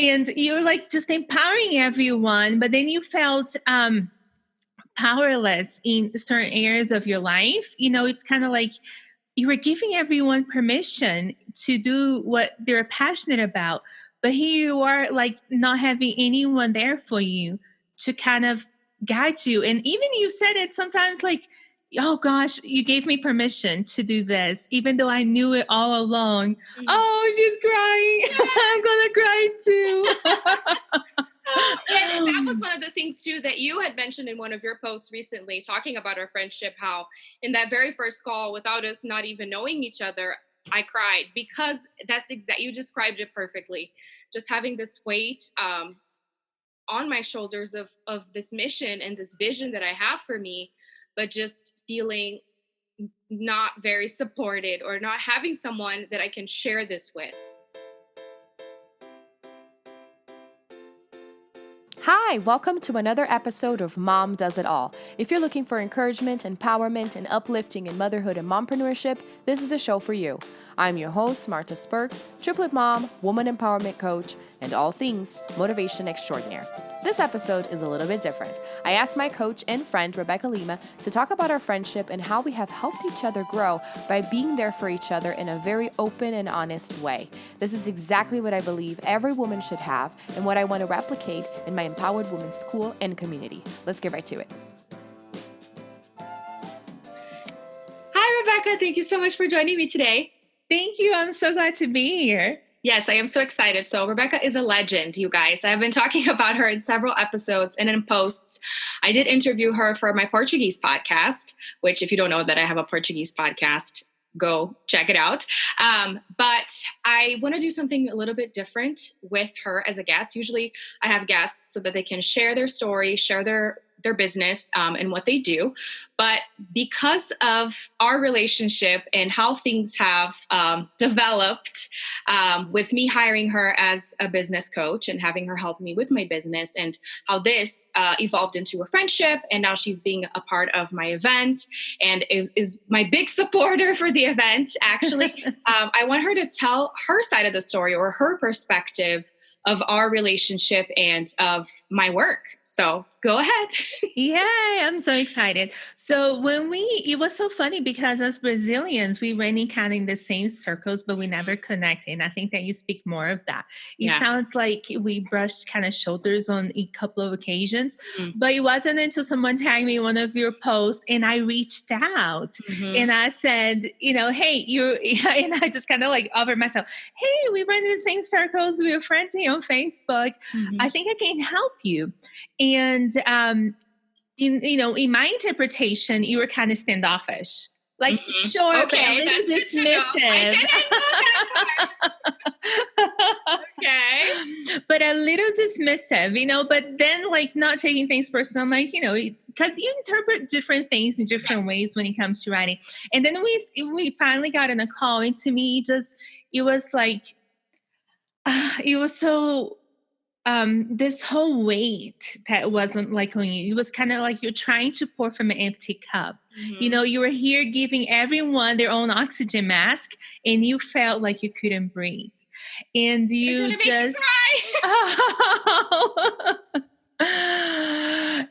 And you're like just empowering everyone, but then you felt powerless in certain areas of your life. It's kind of like you were giving everyone permission to do what they're passionate about, but here you are like not having anyone there for you to kind of guide you. And even you said it sometimes like, oh gosh, you gave me permission to do this even though I knew it all along. Oh, she's crying. I'm gonna cry too. And that was one of the things too that you had mentioned in one of your posts recently, talking about our friendship, how in that very first call, without us not even knowing each other, I cried, because you described it perfectly. Just having this weight on my shoulders of this mission and this vision that I have for me, but just feeling not very supported or not having someone that I can share this with. Hi, welcome to another episode of Mom Does It All. If you're looking for encouragement, empowerment, and uplifting in motherhood and mompreneurship, this is a show for you. I'm your host, Marta Spurk, triplet mom, woman empowerment coach, and all things motivation extraordinaire. This episode is a little bit different. I asked my coach and friend, Rebecca Lima, to talk about our friendship and how we have helped each other grow by being there for each other in a very open and honest way. This is exactly what I believe every woman should have and what I want to replicate in my Empowered Women's School and community. Let's get right to it. Hi, Rebecca. Thank you so much for joining me today. Thank you. I'm so glad to be here. Yes, I am so excited. So Rebecca is a legend, you guys. I've been talking about her in several episodes and in posts. I did interview her for my Portuguese podcast, which if you don't know that I have a Portuguese podcast, go check it out. But I want to do something a little bit different with her as a guest. Usually I have guests so that they can share their story, share their business and what they do. But because of our relationship and how things have developed with me hiring her as a business coach and having her help me with my business, and how this evolved into a friendship, and now she's being a part of my event and is my big supporter for the event, actually. I want her to tell her side of the story, or her perspective of our relationship and of my work. So go ahead. Yeah, I'm so excited. So it was so funny because as Brazilians, we ran kind of in the same circles, but we never connected. And I think that you speak more of that. It sounds like we brushed kind of shoulders on a couple of occasions, but it wasn't until someone tagged me in one of your posts and I reached out and I said, hey, and I just kind of like offered myself, hey, we run in the same circles. We were friends here on Facebook. I think I can help you. And in my interpretation, you were kind of standoffish, like sure, okay, but a little dismissive. Okay, but a little dismissive, But then, like, not taking things personal, like it's because you interpret different things in different ways when it comes to writing. And then we finally got in a call, and to me, it was like it was so. This whole weight that wasn't like on you. It was kind of like you're trying to pour from an empty cup. You were here giving everyone their own oxygen mask and you felt like you couldn't breathe. And you just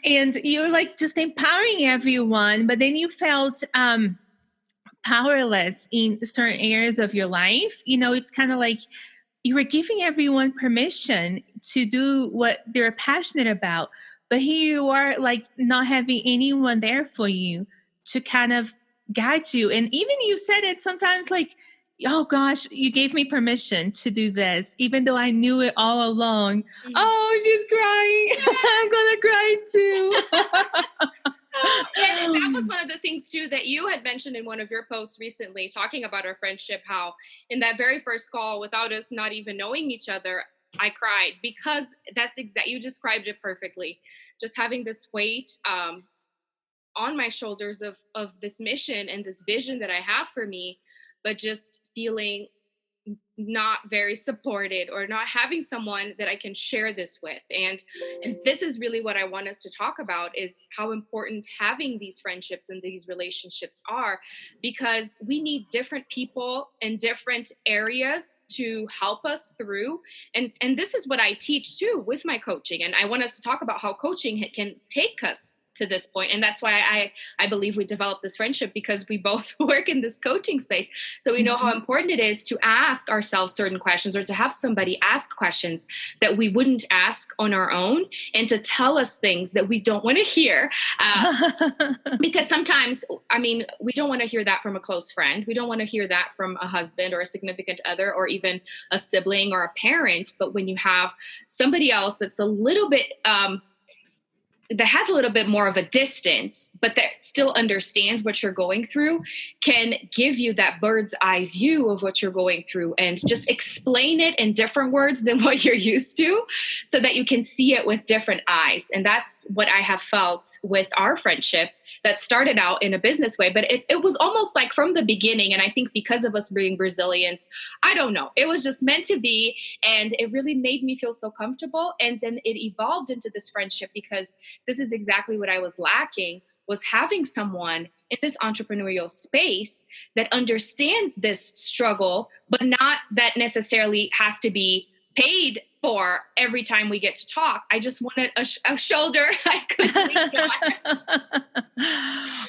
and you're like just empowering everyone, but then you felt powerless in certain areas of your life. It's kind of like you were giving everyone permission to do what they're passionate about, but here you are like not having anyone there for you to kind of guide you. And even you said it sometimes like, oh gosh, you gave me permission to do this, even though I knew it all along. Oh, she's crying. I'm gonna cry too. And that was one of the things too that you had mentioned in one of your posts recently, talking about our friendship, how in that very first call, without us not even knowing each other, I cried, because you described it perfectly. Just having this weight on my shoulders of this mission and this vision that I have for me, but just feeling not very supported or not having someone that I can share this with. And this is really what I want us to talk about, is how important having these friendships and these relationships are, because we need different people in different areas to help us through. And this is what I teach too with my coaching. And I want us to talk about how coaching can take us to this point. And that's why I believe we developed this friendship, because we both work in this coaching space. So we know how important it is to ask ourselves certain questions, or to have somebody ask questions that we wouldn't ask on our own, and to tell us things that we don't want to hear. Because sometimes, I mean, we don't want to hear that from a close friend. We don't want to hear that from a husband or a significant other, or even a sibling or a parent. But when you have somebody else that's a little bit, that has a little bit more of a distance, but that still understands what you're going through, can give you that bird's eye view of what you're going through, and just explain it in different words than what you're used to, so that you can see it with different eyes. And that's what I have felt with our friendship, that started out in a business way, but it was almost like from the beginning. And I think because of us being Brazilians, I don't know, it was just meant to be. And it really made me feel so comfortable. And then it evolved into this friendship, because this is exactly what I was lacking, was having someone in this entrepreneurial space that understands this struggle, but not that necessarily has to be paid for every time we get to talk. I just wanted a shoulder I could lean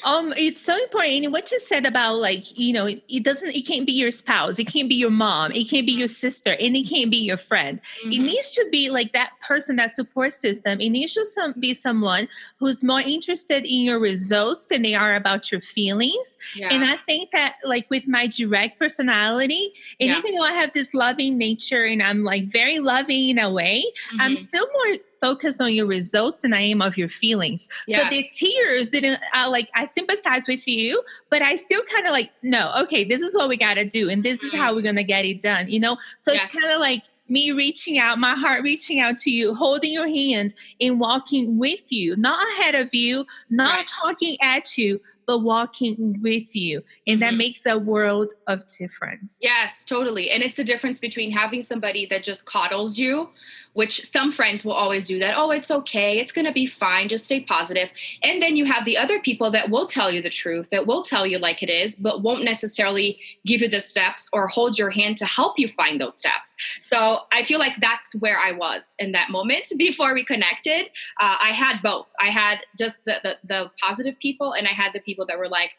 on. It's so important. And what you said about, like, you know, it can't be your spouse, it can't be your mom, it can't be your sister, and it can't be your friend. It needs to be like that person, that support system. It needs to be someone who's more interested in your results than they are about your feelings. Yeah. And I think that, like, with my direct personality, and even though I have this loving nature and I'm like very loving in a way, I'm still more focused on your results than I am of your feelings. Yes. So the tears didn't, I sympathize with you, but I still kind of like, no, okay, this is what we got to do. And this is how we're going to get it done, you know? So it's kind of like me reaching out, my heart reaching out to you, holding your hand and walking with you, not ahead of you, not talking at you, but walking with you. And that makes a world of difference. Yes, totally. And it's the difference between having somebody that just coddles you, which some friends will always do that. Oh, it's okay. It's going to be fine. Just stay positive. And then you have the other people that will tell you the truth, that will tell you like it is, but won't necessarily give you the steps or hold your hand to help you find those steps. So I feel like that's where I was in that moment before we connected. I had both. I had just the positive people, and I had the people that were like,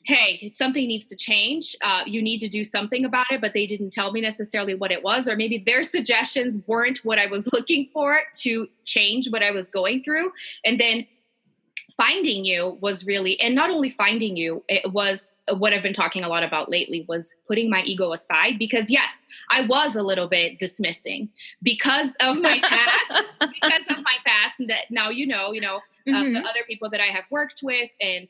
hey, something needs to change. You need to do something about it, but they didn't tell me necessarily what it was, or maybe their suggestions weren't what I was looking for to change what I was going through. And then finding you was really, and not only finding you, it was what I've been talking a lot about lately, was putting my ego aside, because yes, I was a little bit dismissing because of my past, and that now, the other people that I have worked with, and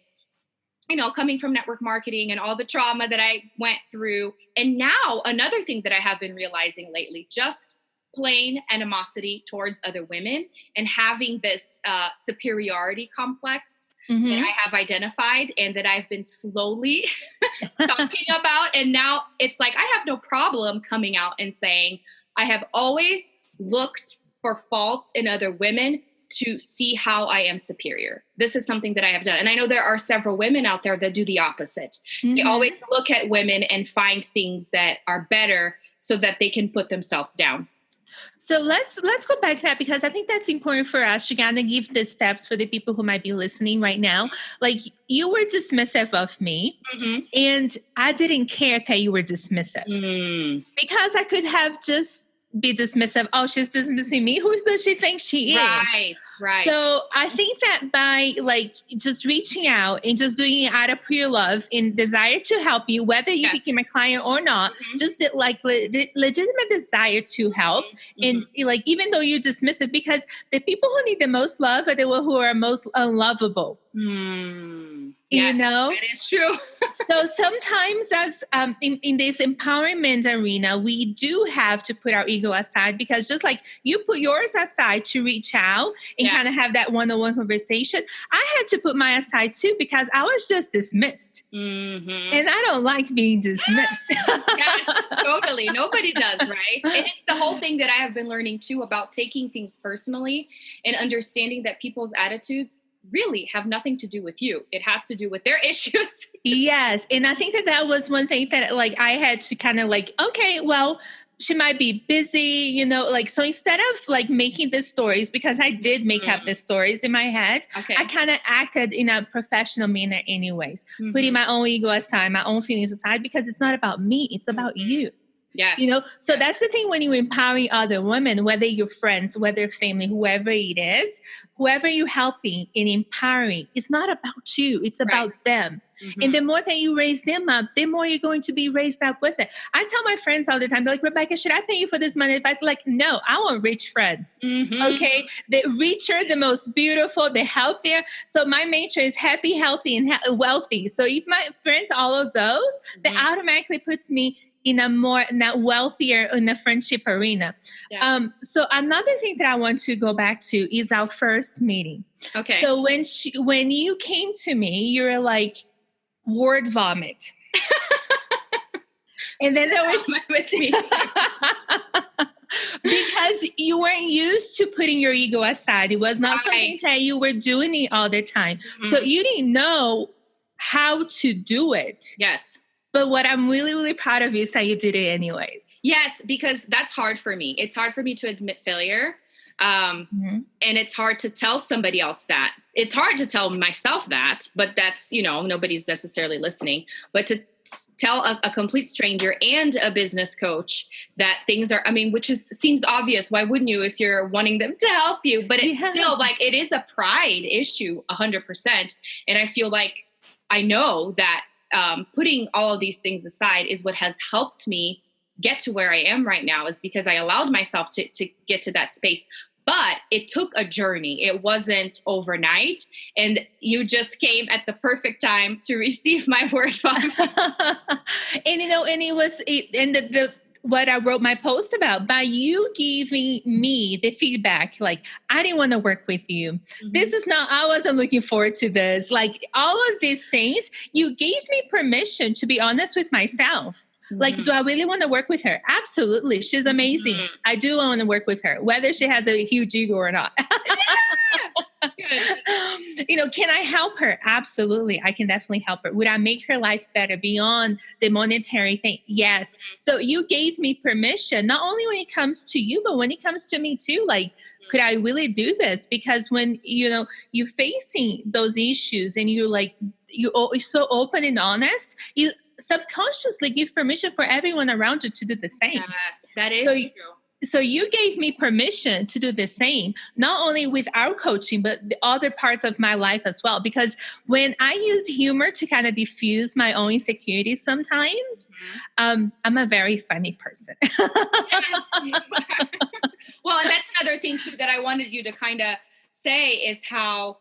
coming from network marketing and all the trauma that I went through. And now another thing that I have been realizing lately, just plain animosity towards other women, and having this superiority complex that I have identified and that I've been slowly talking about. And now it's like, I have no problem coming out and saying, I have always looked for faults in other women to see how I am superior. This is something that I have done. And I know there are several women out there that do the opposite. They always look at women and find things that are better so that they can put themselves down. So let's go back to that, because I think that's important for us to kind of give the steps for the people who might be listening right now. Like, you were dismissive of me, and I didn't care that you were dismissive, because I could have just be dismissive. Oh, she's dismissing me. Who does she think she is? Right. So I think that by just reaching out and just doing it out of pure love and desire to help you, whether you became a client or not, just the legitimate desire to help. And even though you're dismissive, because the people who need the most love are the ones who are most unlovable. Yes, that is true. So sometimes as in this empowerment arena, we do have to put our ego aside, because just like you put yours aside to reach out and kind of have that one-on-one conversation, I had to put mine aside too, because I was just dismissed. And I don't like being dismissed. Yes, totally. Nobody does, right? And it's the whole thing that I have been learning too, about taking things personally and understanding that people's attitudes really have nothing to do with you. It has to do with their issues. Yes. And I think that was one thing that like I had to kind of like, okay, well, she might be busy, like, so instead of like making the stories, because I did make up the stories in my head, I kind of acted in a professional manner anyways, putting my own ego aside, my own feelings aside, because it's not about me, it's about you. Yes. So that's the thing when you're empowering other women, whether you're friends, whether family, whoever it is, whoever you're helping and empowering, it's not about you, it's about them. And the more that you raise them up, the more you're going to be raised up with it. I tell my friends all the time, they're like, Rebecca, should I pay you for this money advice? Like, no, I want rich friends. Okay. The richer, the most beautiful, the healthier. So my mantra is happy, healthy, and wealthy. So if my friends, all of those, that automatically puts me in a more wealthier in the friendship arena. So another thing that I want to go back to is our first meeting. Okay. So when you came to me, you were like, word vomit. And then there was with me. because you weren't used to putting your ego aside. It was not something that you were doing it all the time. So you didn't know how to do it. Yes. But what I'm really, really proud of is that you did it anyways. Yes, because that's hard for me. It's hard for me to admit failure. And it's hard to tell somebody else that. It's hard to tell myself that, but that's, nobody's necessarily listening. But to tell a complete stranger and a business coach that things are, seems obvious. Why wouldn't you if you're wanting them to help you? But it's still like, it is a pride issue 100%. And I feel like I know that putting all of these things aside is what has helped me get to where I am right now, is because I allowed myself to get to that space. But it took a journey. It wasn't overnight. And you just came at the perfect time to receive my word vomit. And what I wrote my post about, by you giving me the feedback, like, I didn't want to work with you. I wasn't looking forward to this. Like, all of these things, you gave me permission to be honest with myself. Like, do I really want to work with her? Absolutely. She's amazing. I do want to work with her, whether she has a huge ego or not. Can I help her? Absolutely. I can definitely help her. Would I make her life better beyond the monetary thing? Yes. So you gave me permission, not only when it comes to you, but when it comes to me too. Like, could I really do this? Because when, you're facing those issues and you're so open and honest, you subconsciously give permission for everyone around you to do the same. Yes, that is true. So you gave me permission to do the same, not only with our coaching, but the other parts of my life as well. Because when I use humor to kind of diffuse my own insecurities sometimes, I'm a very funny person. Well, and that's another thing too that I wanted you to kind of say is how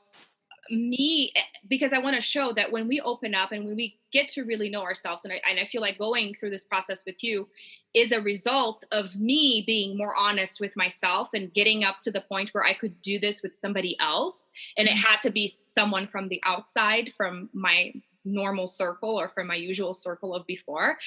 because I want to show that when we open up and when we get to really know ourselves, and I feel like going through this process with you is a result of me being more honest with myself and getting up to the point where I could do this with somebody else. And it had to be someone from the outside, from my normal circle or from my usual circle of before.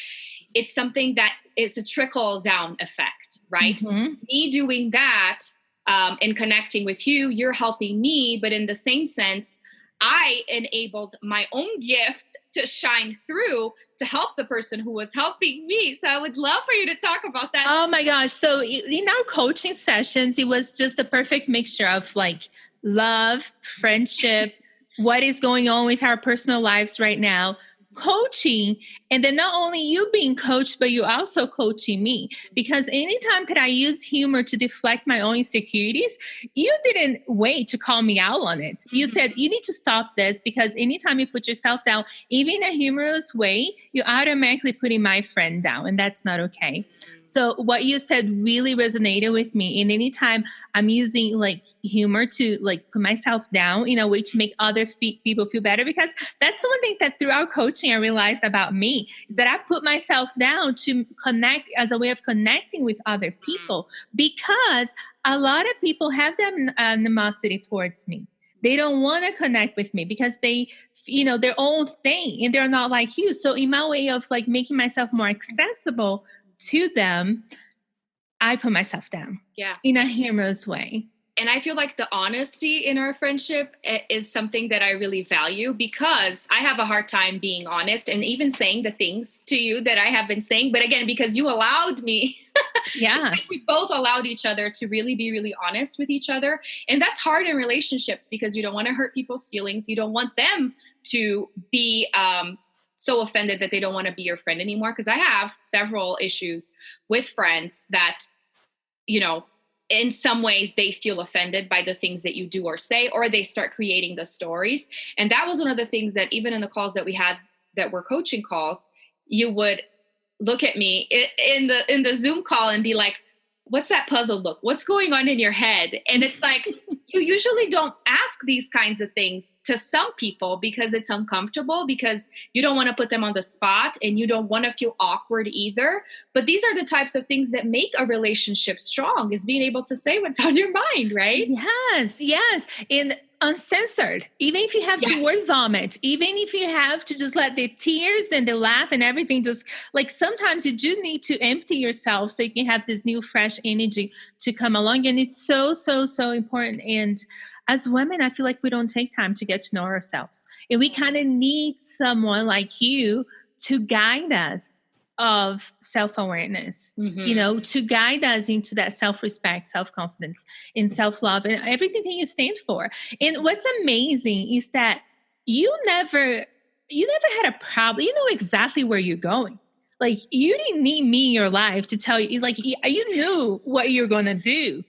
It's something that it's a trickle down effect, right? Me doing that, and connecting with you, you're helping me, but in the same sense, I enabled my own gift to shine through to help the person who was helping me. So I would love for you to talk about that. Oh my gosh. So in our coaching sessions, it was just the perfect mixture of like love, friendship, what is going on with our personal lives right now, coaching, and then not only you being coached, but you also coaching me. Because anytime could I use humor to deflect my own insecurities, you didn't wait to call me out on it. You said, you need to stop this, because anytime you put yourself down, even in a humorous way, you automatically putting my friend down, and that's not okay. So what you said really resonated with me. And anytime I'm using like humor to like put myself down in a way to make other people feel better, because that's one thing that throughout coaching I realized about me is that I put myself down to connect as a way of connecting with other people, because a lot of people have that animosity towards me. They don't want to connect with me because they, their own thing, and they're not like you. So in my way of like making myself more accessible to them, I put myself down in a humorous way. And I feel like the honesty in our friendship is something that I really value, because I have a hard time being honest and even saying the things to you that I have been saying. But again, because you allowed me, Yeah. we both allowed each other to really be really honest with each other. And that's hard in relationships, because you don't want to hurt people's feelings. You don't want them to be so offended that they don't want to be your friend anymore. Because I have several issues with friends that, you know, in some ways they feel offended by the things that you do or say, or they start creating the stories. And that was one of the things that even in the calls that we had that were coaching calls, you would look at me in the Zoom call and be like, what's that puzzled look? What's going on in your head? And it's like, you usually don't ask these kinds of things to some people because it's uncomfortable, because you don't want to put them on the spot and you don't want to feel awkward either. But these are the types of things that make a relationship strong, is being able to say what's on your mind, right? Yes. And uncensored, even if you have to word vomit, even if you have to just let the tears and the laugh and everything, just like sometimes you do need to empty yourself so you can have this new fresh energy to come along. And it's so important. And as women, I feel like we don't take time to get to know ourselves, and we kind of need someone like you to guide us of self-awareness, to guide us into that self-respect, self-confidence, and self-love, and everything that you stand for. And what's amazing is that you never had a problem. You know exactly where you're going. Like, you didn't need me in your life to tell you, like, you knew what you're going to do.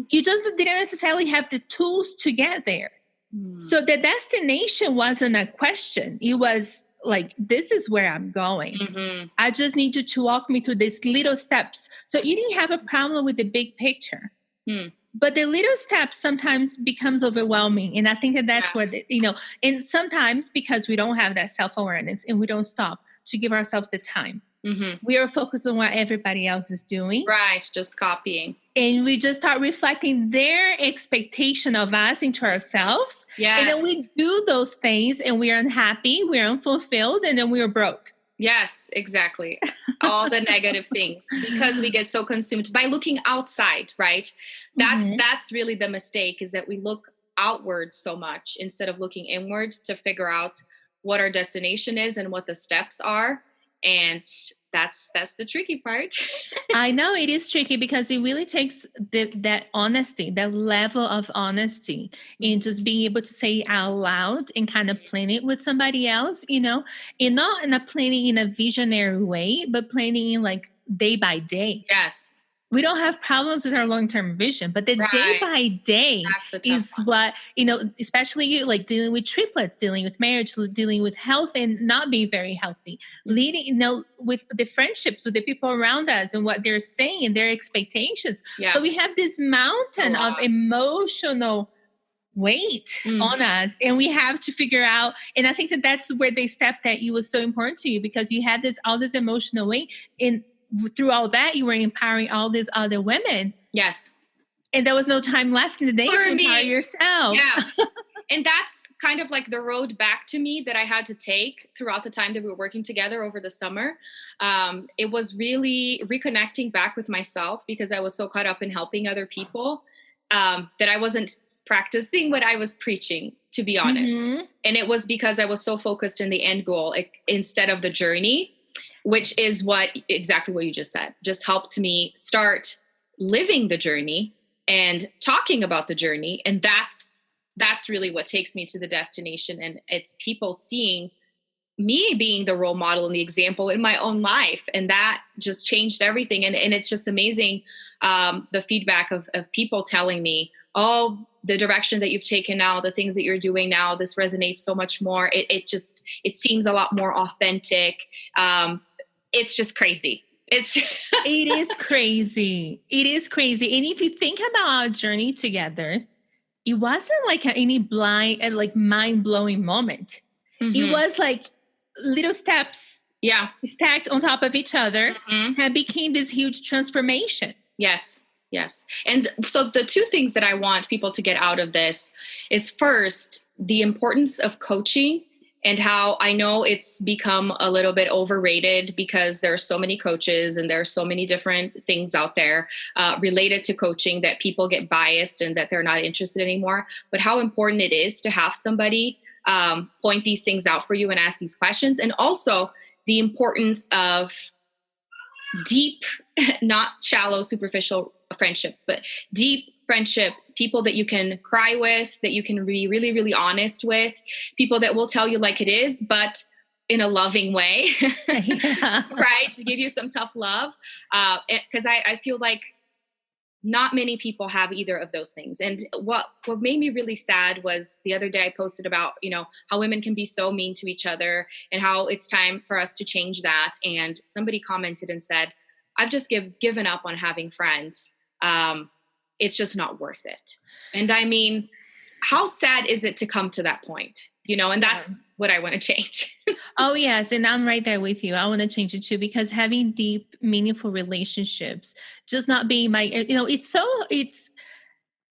You just didn't necessarily have the tools to get there. So the destination wasn't a question. It was like, this is where I'm going. I just need you to walk me through these little steps. So you didn't have a problem with the big picture. But the little steps sometimes becomes overwhelming. And I think that's what, and sometimes because we don't have that self-awareness and we don't stop to give ourselves the time. We are focused on what everybody else is doing. Right, just copying. And we just start reflecting their expectation of us into ourselves. And then we do those things and we're unhappy, we're unfulfilled, and then we're broke. Yes, exactly. All the negative things, because we get so consumed by looking outside, right? That's really the mistake, is that we look outward so much instead of looking inwards to figure out what our destination is and what the steps are. And that's the tricky part. I know it is tricky, because it really takes that honesty, that level of honesty, and just being able to say out loud and kind of plan it with somebody else, and not in a planning in a visionary way, but planning in like day by day. Yes. We don't have problems with our long-term vision, but the day by day is what, especially you, like dealing with triplets, dealing with marriage, dealing with health and not being very healthy, leading, with the friendships with the people around us and what they're saying and their expectations. So we have this mountain of emotional weight on us, and we have to figure out, and I think that's where the step that was so important to you, because you had all this emotional weight, and through all that, you were empowering all these other women. Yes. And there was no time left in the day to empower yourself. Yeah. And that's kind of like the road back to me that I had to take throughout the time that we were working together over the summer. It was really reconnecting back with myself, because I was so caught up in helping other people that I wasn't practicing what I was preaching, to be honest. And it was because I was so focused in the end goal instead of the journey, which is exactly what you just said, just helped me start living the journey and talking about the journey. And that's really what takes me to the destination. And it's people seeing me being the role model and the example in my own life. And that just changed everything. And it's just amazing, the feedback of people telling me, oh, the direction that you've taken now, the things that you're doing now, this resonates so much more. It seems a lot more authentic. It's just crazy. It is crazy. It is crazy. And if you think about our journey together, it wasn't like any blind and like mind-blowing moment. It was like little steps stacked on top of each other that became this huge transformation. Yes. And so the two things that I want people to get out of this is, first, the importance of coaching and how I know it's become a little bit overrated because there are so many coaches and there are so many different things out there related to coaching that people get biased and that they're not interested anymore. But how important it is to have somebody point these things out for you and ask these questions. And also the importance of deep, not shallow, superficial friendships, but deep friendships, people that you can cry with, that you can be really, really honest with, people that will tell you like it is, but in a loving way, right? To give you some tough love. Because I feel like not many people have either of those things. And what made me really sad was the other day I posted about, how women can be so mean to each other and how it's time for us to change that. And somebody commented and said, I've just given up on having friends. It's just not worth it. And I mean, how sad is it to come to that point? And that's what I want to change. Oh, yes. And I'm right there with you. I want to change it too, because having deep, meaningful relationships, just not being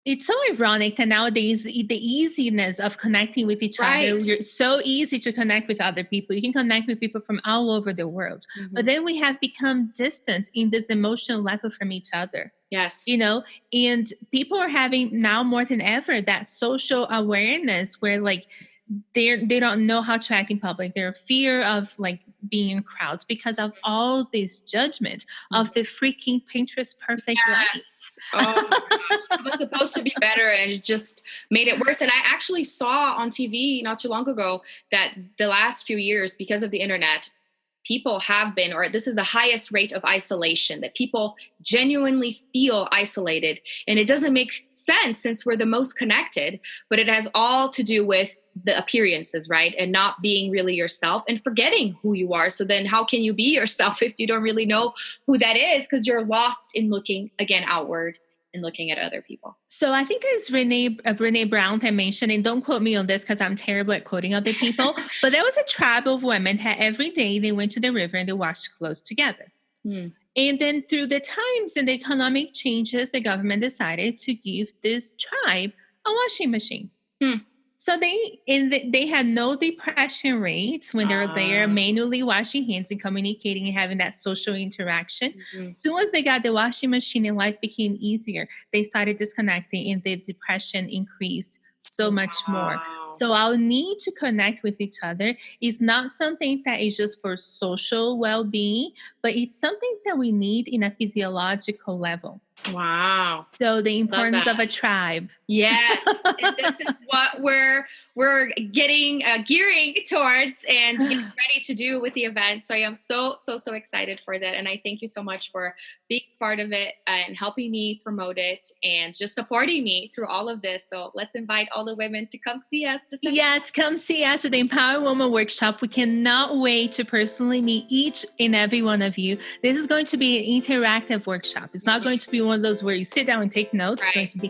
it's so ironic that nowadays the easiness of connecting with each other, it's so easy to connect with other people. You can connect with people from all over the world. Mm-hmm. But then we have become distant in this emotional level from each other. Yes. And people are having now more than ever that social awareness where they don't know how to act in public. They're fear of being in crowds because of all this judgment of the freaking Pinterest perfect life. Oh my gosh. It was supposed to be better and it just made it worse. And I actually saw on TV not too long ago that the last few years, because of the internet, people have been, or this is the highest rate of isolation, that people genuinely feel isolated. And it doesn't make sense since we're the most connected, but it has all to do with the appearances, right? And not being really yourself and forgetting who you are. So then how can you be yourself if you don't really know who that is? Because you're lost in looking again outward and looking at other people. So I think it's Brene Brown that mentioned, and don't quote me on this because I'm terrible at quoting other people, but there was a tribe of women that every day they went to the river and they washed clothes together. And then through the times and the economic changes, the government decided to give this tribe a washing machine. So they had no depression rates when they were there manually washing hands and communicating and having that social interaction. As soon as they got the washing machine and life became easier, they started disconnecting and the depression increased so much more. So our need to connect with each other is not something that is just for social well-being, but it's something that we need in a physiological level. Wow. So the importance of a tribe. Yes. And this is what we're getting gearing towards and getting ready to do with the event. So I am so excited for that. And I thank you so much for being part of it and helping me promote it and just supporting me through all of this. So let's invite all the women to come see us. Yes, come see us at the Empower Woman Workshop. We cannot wait to personally meet each and every one of you. This is going to be an interactive workshop. It's not going to be one of those where you sit down and take notes. It's going to be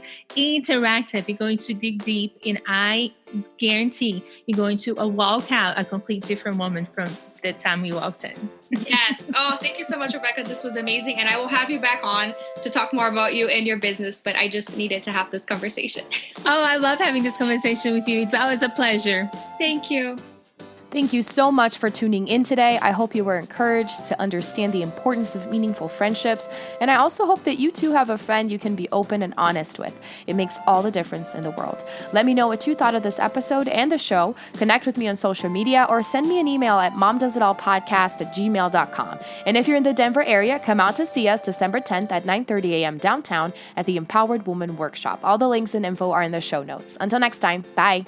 interactive. You're going to dig deep, and I guarantee you're going to walk out a complete different woman from the time you walked in. Yes. Oh, thank you so much, Rebecca. This was amazing. And I will have you back on to talk more about you and your business, but I just needed to have this conversation. Oh, I love having this conversation with you. It's always a pleasure. Thank you. Thank you so much for tuning in today. I hope you were encouraged to understand the importance of meaningful friendships. And I also hope that you too have a friend you can be open and honest with. It makes all the difference in the world. Let me know what you thought of this episode and the show. Connect with me on social media or send me an email at momdoesitallpodcast@gmail.com. And if you're in the Denver area, come out to see us December 10th at 9:30 a.m. downtown at the Empowered Woman Workshop. All the links and info are in the show notes. Until next time, bye.